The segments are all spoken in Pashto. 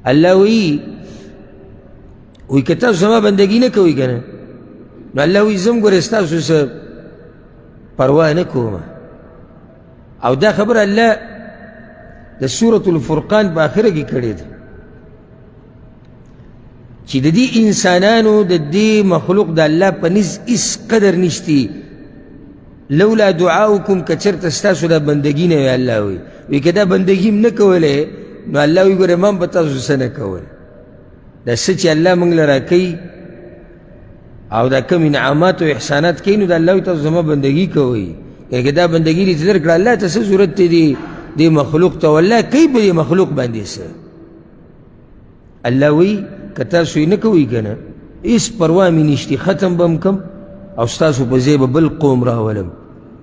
الله وی که تاسو زما بندگی نه کوئ که نه نو الله وی زم ګوره ستاسو څه پروا نه کوم. او دا خبر الله د سورة الفرقان په آخره کې کړې ده چې د دې انسانانو د دې مخلوق د الله په نزد هېڅ قدر نشتی. لولا دعاؤکم که چېرته ستاسو دا بندګي نه وی الله وی که دا بندګي م نه کولی نو الله وی ګوره ما هم په تاسو څه نه کول. دا څه چې الله موږ له راکوي او دا کم انعامات او احسانات کوي نو دا الله وی تاسو زما بندګي کوئ. که دا بندګي دې در کړه الله ته څه ضرورت دی دې مخلوق ته والله کوي په دې مخلوق باندې څه. الله وی که تاسو یې نه کوئ که نه هېڅ پروا مې نشتي ختم به م کم او ستاسو په ځای به بل قوم راولم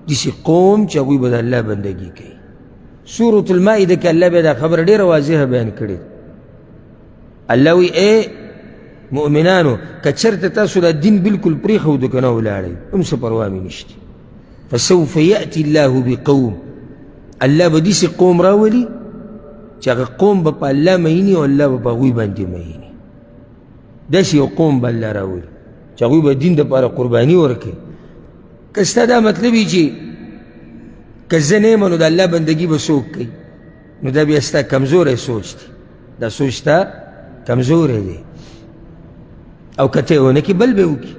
داسې قوم چې هغوی به د الله بندګي کوي. سورة المائده کې الله بیا دا خبره ډېره واضحه بیان کړې. الله وی ای مؤمنانو که چېرته تاسو دا دین بلکل پرېښودو که نه ولاړئ هم څه پروا مې نشته. فسوف یأتي الله بقوم الله به داسې قوم راولي چې هغه قوم به په الله میني او الله به په هغوی باندې میني. داسې یو قوم به الله راولي چې هغوی به دین دپاره قرباني ورکوي. که ستا دا مطلب وي چې که زه نه یم نو د الله بندګي به څوک کوي نو دا بیا ستا کمزوری سوچ دی. دا سوچ ستا کمزوری دی او که ته یې ونه کړي بل به یې وکړي.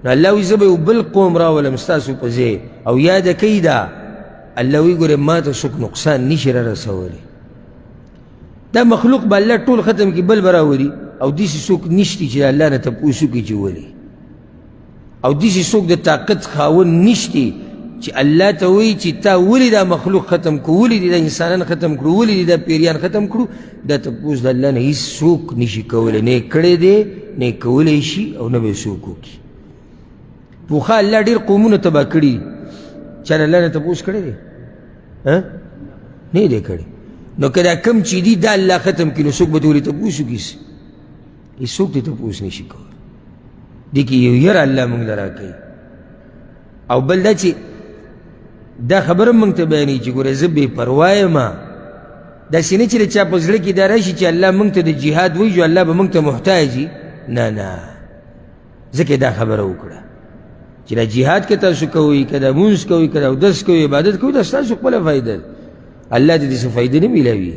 نو الله وایي زه به یو بل قوم راولم ستاسو په ځای او یاده کوي دا الله وایي ګورې ما ته څوک نقصان نشي را رسولی. دا مخلوق به الله ټول ختم کړي بل به راولي او داسې څوک نشتی چې د الله نه تپوس وکړي چې ولې او داسې څوک د طاقت خاوند نشتی چې الله ته وایي چې تا ولې دا مخلوق ختم کړو ولې دې دا انسانان ختم کړو ولې دې دا پیریان ختم کړو دا تپوس د الله نه هېڅ څوک نشي کولی. نه یې کړی دی نه یې کولی شي او نه به یې څوک وکړي. پوخا الله ډېر قومونه تباه کړي چا د الله نه تپوس کړی دی نه یې دی کړی. نو که دا کم چې دي دا الله ختم کړي نو څوک به ته ولې تپوس وکړي هېڅوک دې تپوس نشي کولی. دې کې یو یره الله موږ له راکوي. او بل دا چې دا خبره موږ ته بیانوي چې ګوره زه بې پروا یم داسې نه چې د چا په زړه کې دا راشي چې الله موږ ته د جهاد وایي الله به موږ ته محتاج وي. نه نه ځکه دا خبره وکړه چې دا جهاد که تاسو کوئ که دا مونځ کوئ که دا اودس کوئ عبادت کوئ دا ستاسو خپله فایده ده. الله ته دې څه فایده نه میلاوي.